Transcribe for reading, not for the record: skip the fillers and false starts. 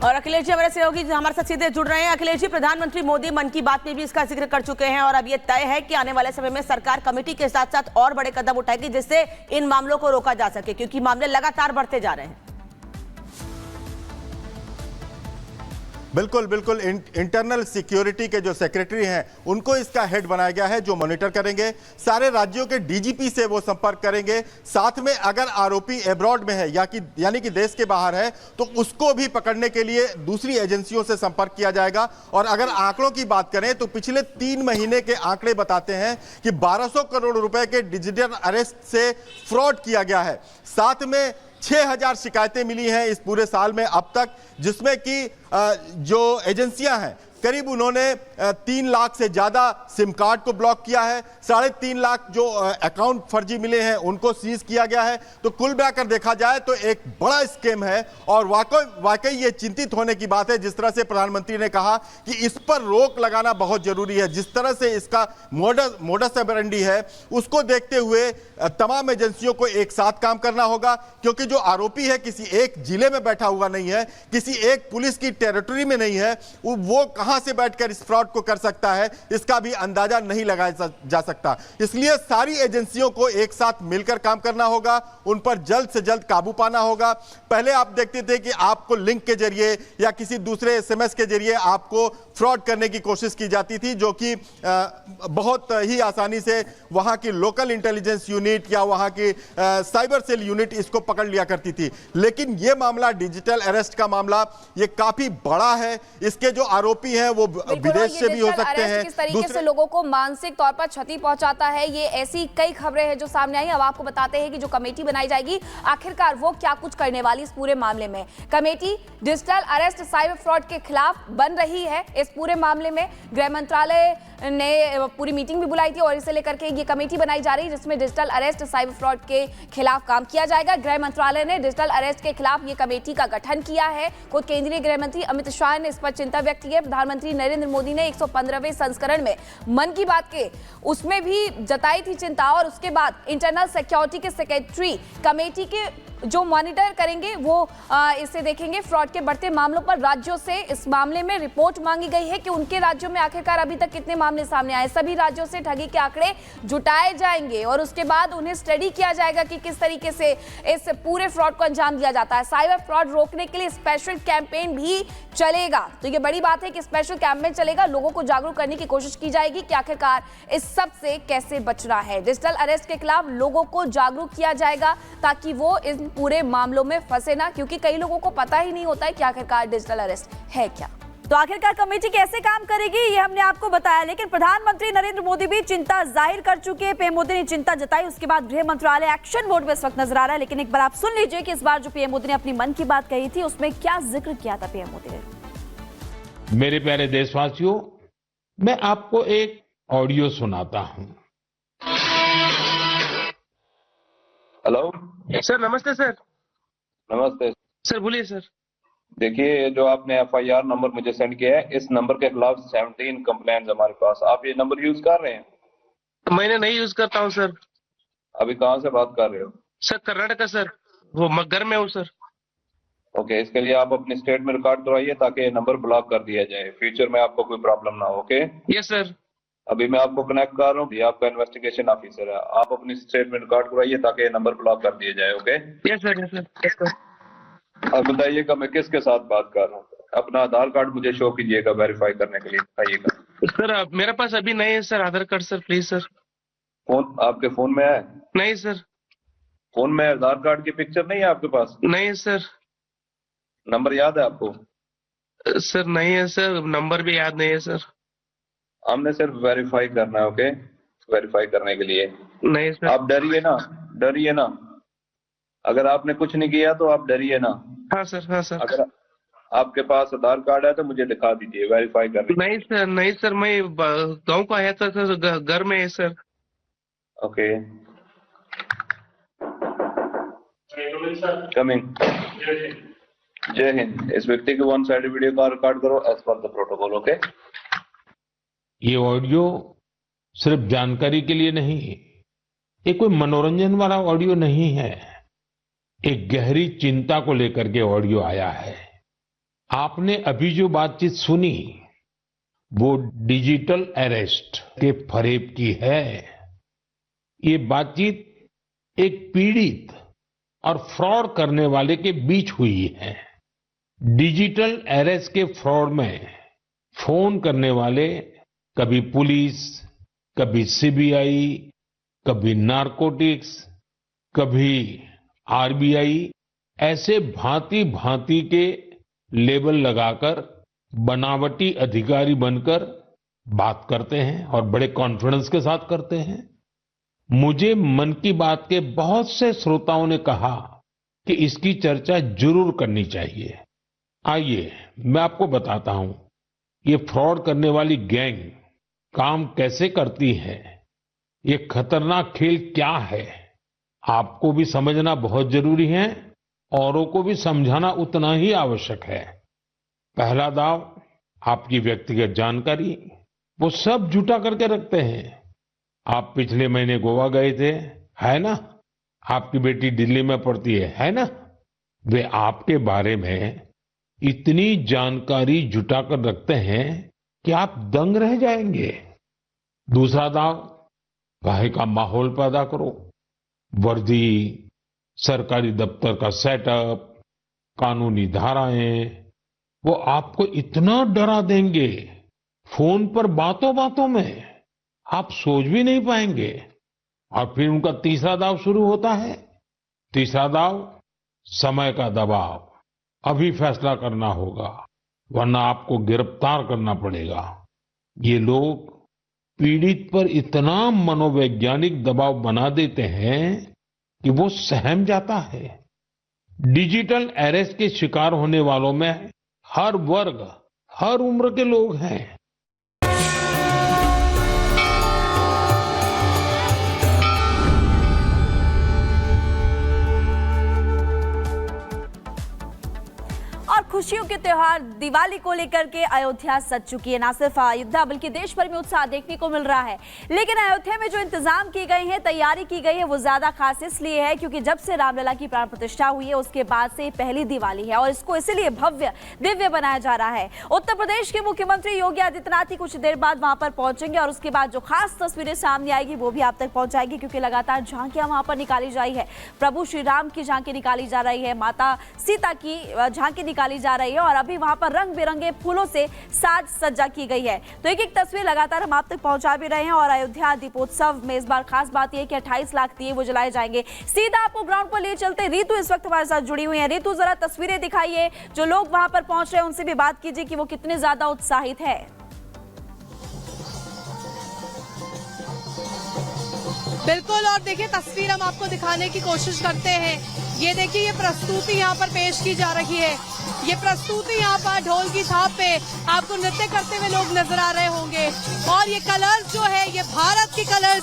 और अखिलेश जी हमारे सहयोगी हमारे साथ सीधे जुड़ रहे हैं। अखिलेश जी, प्रधानमंत्री मोदी मन की बात में भी इसका जिक्र कर चुके हैं और अब ये तय है कि आने वाले समय में सरकार कमेटी के साथ साथ और बड़े कदम उठाएगी जिससे इन मामलों को रोका जा सके, क्योंकि मामले लगातार बढ़ते जा रहे हैं। बिल्कुल बिल्कुल। इंटरनल सिक्योरिटी के जो सेक्रेटरी हैं उनको इसका हेड बनाया गया है, जो मॉनिटर करेंगे। सारे राज्यों के डीजीपी से वो संपर्क करेंगे। साथ में अगर आरोपी एब्रॉड में है यानी कि देश के बाहर है तो उसको भी पकड़ने के लिए दूसरी एजेंसियों से संपर्क किया जाएगा। और अगर आंकड़ों की बात करें तो पिछले 3 महीने के आंकड़े बताते हैं कि 1200 करोड़ रुपए के डिजिटल अरेस्ट से फ्रॉड किया गया है। साथ में 6000 शिकायतें मिली हैं इस पूरे साल में अब तक, जिसमें कि जो एजेंसियां हैं करीब उन्होंने 3 लाख से ज्यादा सिम कार्ड को ब्लॉक किया है। 3.5 लाख जो अकाउंट फर्जी मिले हैं उनको सीज किया गया है। तो कुल मिलाकर देखा जाए तो एक बड़ा स्कैम है और वाकई ये चिंतित होने की बात है। जिस तरह से प्रधानमंत्री ने कहा कि इस पर रोक लगाना बहुत जरूरी है, जिस तरह से इसका मोडस ऑपरेंडी है उसको देखते हुए तमाम एजेंसियों को एक साथ काम करना होगा, क्योंकि जो आरोपी है किसी एक जिले में बैठा हुआ नहीं है, किसी एक पुलिस की टेरिटरी में नहीं है। वो कहां से बैठकर इस फ्रॉड को कर सकता है इसका भी अंदाजा नहीं लगाया जा सकता। इसलिए सारी एजेंसियों को एक साथ मिलकर काम करना होगा, उन पर जल्द से जल्द काबू पाना होगा। पहले आप देखते थे कि आपको लिंक के जरिए या किसी दूसरे एसएमएस के जरिए आपको फ्रॉड करने की कोशिश की जाती थी, जो कि बहुत ही आसानी से वहां की लोकल इंटेलिजेंस यूनिट या वहां की साइबर सेल यूनिट इसको पकड़ लिया करती थी। लेकिन यह मामला, डिजिटल अरेस्ट का मामला, यह काफी बड़ा है। इसके जो आरोपी हैं वो विदेश से भी हो सकते हैं। किस तरीके से लोगों को मानसिक तौर पर क्षति पहुंचाता है, ये ऐसी कई खबरें हैं जो सामने आई। अब आपको बताते हैं कि जो कमेटी बनाई जाएगी आखिरकार वो क्या कुछ करने वाली इस पूरे मामले में। Committee digital arrest cyber fraud के खिलाफ बन रही है। इस पूरे मामले में गृह मंत्रालय ने पूरी मीटिंग भी बुलाई थी और इसे लेकर के ये कमेटी बनाई जा रही है जिसमें डिजिटल अरेस्ट साइबर फ्रॉड के खिलाफ काम किया जाएगा। गृह मंत्रालय ने डिजिटल अरेस्ट के खिलाफ ये कमेटी का गठन किया है। खुद केंद्रीय गृह मंत्री अमित शाह ने इस पर चिंता व्यक्त की है। प्रधानमंत्री नरेंद्र मोदी ने 115वें संस्करण में मन की बात के उसमें भी जताई थी चिंता, और उसके बाद इंटरनल सिक्योरिटी के सेक्रेटरी कमेटी के जो मॉनिटर करेंगे वो इसे देखेंगे। फ्रॉड के बढ़ते मामलों पर राज्यों से इस मामले में रिपोर्ट मांगी गई है कि उनके राज्यों में आखिरकार अभी तक कितने मामले सामने आए। सभी राज्यों से ठगी के आंकड़े जुटाए जाएंगे और उसके बाद उन्हें स्टडी किया जाएगा कि किस तरीके से इस पूरे फ्रॉड को अंजाम दिया जाता है। साइबर फ्रॉड रोकने के लिए स्पेशल कैंपेन भी चलेगा। तो ये बड़ी बात है कि स्पेशल कैंपेन चलेगा, लोगों को जागरूक करने की कोशिश की जाएगी कि आखिरकार इस सब से कैसे बचना है। डिजिटल अरेस्ट के खिलाफ लोगों को जागरूक किया जाएगा ताकि वो इन पूरे मामलों में फंसे ना, क्योंकि कई लोगों को पता ही नहीं होता है कि आखिरकार डिजिटल अरेस्ट है क्या। तो आखिरकार कमेटी कैसे काम करेगी ये हमने आपको बताया, लेकिन प्रधानमंत्री नरेंद्र मोदी भी चिंता जाहिर कर चुके हैं। पीएम मोदी ने चिंता जताई, उसके बाद गृह मंत्रालय एक्शन मोड में इस वक्त नजर आ रहा है। लेकिन एक बार आप सुन लीजिए कि इस बार जो पीएम मोदी ने अपनी मन की बात कही थी उसमें क्या जिक्र किया था पीएम मोदी ने। मेरे प्यारे देशवासियों, मैं आपको एक ऑडियो सुनाता हूं। हेलो सर, नमस्ते सर। नमस्ते सर बोलिए सर। देखिए, जो आपने एफआईआर नंबर मुझे सेंड किया है, इस नंबर के खिलाफ 17 कंप्लेंट्स हमारे पास। आप ये नंबर यूज कर रहे हैं? मैंने नहीं यूज करता हूँ सर। अभी कहाँ से बात कर रहे हो? सर कर्नाटक सर, वो घर में हूँ सर। ओके, इसके लिए आप अपनी स्टेट में रिकॉर्ड करवाइए ताकि ये नंबर ब्लॉक कर दिया जाए, फ्यूचर में आपको कोई प्रॉब्लम ना हो। Okay yes sir. अभी मैं आपको कनेक्ट कर रहा हूँ, ये आपका इन्वेस्टिगेशन ऑफिसर है। आप अपनी स्टेट में रिकॉर्ड करवाइए ताकि ये नंबर ब्लॉक कर दिया जाए। Okay yes sir, yes sir, yes sir. अब बताइएगा मैं किसके साथ बात कर रहा हूँ। अपना आधार कार्ड मुझे शो कीजिएगा वेरीफाई करने के लिए, बताइएगा। सर मेरे पास अभी नहीं है sir Aadhaar card sir, please sir. Phone आपके फोन में है? नहीं सर। फोन में आधार कार्ड की पिक्चर नहीं है आपके पास? नहीं सर। नंबर याद है आपको? सर नहीं है सर, नंबर भी याद नहीं है सर। हमने सिर्फ वेरीफाई करना है। ओके, वेरीफाई करने के लिए नहीं सर। आप डरिए ना, डरिए ना। अगर आपने कुछ नहीं किया तो आप डरिए ना। हाँ सर, हाँ सर। अगर आपके पास आधार कार्ड है तो मुझे दिखा दीजिए, वेरीफाई करने। नहीं सर, नहीं सर, मैं गाँव को आया था सर, घर में है सर। Okay coming. जय हिंद। इस व्यक्ति के वन साइड वीडियो का रिकॉर्ड करो as per the protocol. Okay, ये ऑडियो सिर्फ जानकारी के लिए नहीं, ये कोई मनोरंजन वाला ऑडियो नहीं है। एक गहरी चिंता को लेकर के ऑडियो आया है। आपने अभी जो बातचीत सुनी वो डिजिटल अरेस्ट के फरेब की है। ये बातचीत एक पीड़ित और फ्रॉड करने वाले के बीच हुई है। डिजिटल अरेस्ट के फ्रॉड में फोन करने वाले कभी पुलिस, कभी सीबीआई, कभी नारकोटिक्स, कभी आरबीआई, ऐसे भांति भांति के लेबल लगाकर बनावटी अधिकारी बनकर बात करते हैं और बड़े कॉन्फिडेंस के साथ करते हैं। मुझे मन की बात के बहुत से श्रोताओं ने कहा कि इसकी चर्चा जरूर करनी चाहिए। आइए मैं आपको बताता हूं ये फ्रॉड करने वाली गैंग काम कैसे करती है, ये खतरनाक खेल क्या है। आपको भी समझना बहुत जरूरी है, औरों को भी समझाना उतना ही आवश्यक है। पहला दाव आपकी व्यक्तिगत जानकारी, वो सब जुटा करके रखते हैं। आप पिछले महीने गोवा गए थे, है ना? आपकी बेटी दिल्ली में पढ़ती है ना? वे आपके बारे में इतनी जानकारी जुटा कर रखते हैं कि आप दंग रह जाएंगे। दूसरा दाव, भय का माहौल पैदा करो। वर्दी, सरकारी दफ्तर का सेटअप, कानूनी धाराएं, वो आपको इतना डरा देंगे फोन पर बातों बातों में आप सोच भी नहीं पाएंगे। और फिर उनका तीसरा दाव शुरू होता है। तीसरा दाव, समय का दबाव। अभी फैसला करना होगा वरना आपको गिरफ्तार करना पड़ेगा। ये लोग पीड़ित पर इतना मनोवैज्ञानिक दबाव बना देते हैं कि वो सहम जाता है। डिजिटल अरेस्ट के शिकार होने वालों में हर वर्ग, हर उम्र के लोग हैं। और खुशियों के त्योहार दिवाली को लेकर के अयोध्या सज चुकी है। ना सिर्फ अयोध्या बल्कि देश भर में उत्साह देखने को मिल रहा है। लेकिन अयोध्या में जो इंतजाम किए गए हैं, तैयारी की गई है, वो ज्यादा खास इसलिए है क्योंकि जब से रामलला की प्राण प्रतिष्ठा हुई है उसके बाद से पहली दिवाली है और इसको इसीलिए भव्य दिव्य बनाया जा रहा है। उत्तर प्रदेश के मुख्यमंत्री योगी आदित्यनाथ ही कुछ देर बाद वहां पर पहुंचेंगे और उसके बाद जो खास तस्वीरें सामने आएगी वो भी आप तक पहुंचाएगी क्योंकि लगातार झांकियां वहां पर निकाली जा रही है। प्रभु श्री राम की झांकी निकाली जा रही है, माता सीता की झांकी निकाली जा रही है और अभी वहां पर रंग बिरंगे फूलों से साज सज्जा की गई है। तो एक एक तस्वीर लगातार हम आप तक पहुंचा भी रहे हैं। और अयोध्या दीपोत्सव में इस बार खास बात यह है कि 28 लाख दिए वो जलाए जाएंगे। सीधा आपको ग्राउंड पर ले चलते, रीतू इस वक्त हमारे साथ जुड़ी हुई है। रीतू, जरा तस्वीरें दिखाइए, जो लोग वहां पर पहुंच रहे हैं उनसे भी बात कीजिए कि वो कितने ज्यादा उत्साहित है। बिल्कुल, और देखिए तस्वीर हम आपको दिखाने की कोशिश करते हैं। ये देखिए, ये प्रस्तुति यहाँ पर पेश की जा रही है। ये प्रस्तुति यहाँ पर ढोल की थाप पे आपको नृत्य करते हुए लोग नजर आ रहे होंगे और ये कलर्स जो है ये भारत के कलर्स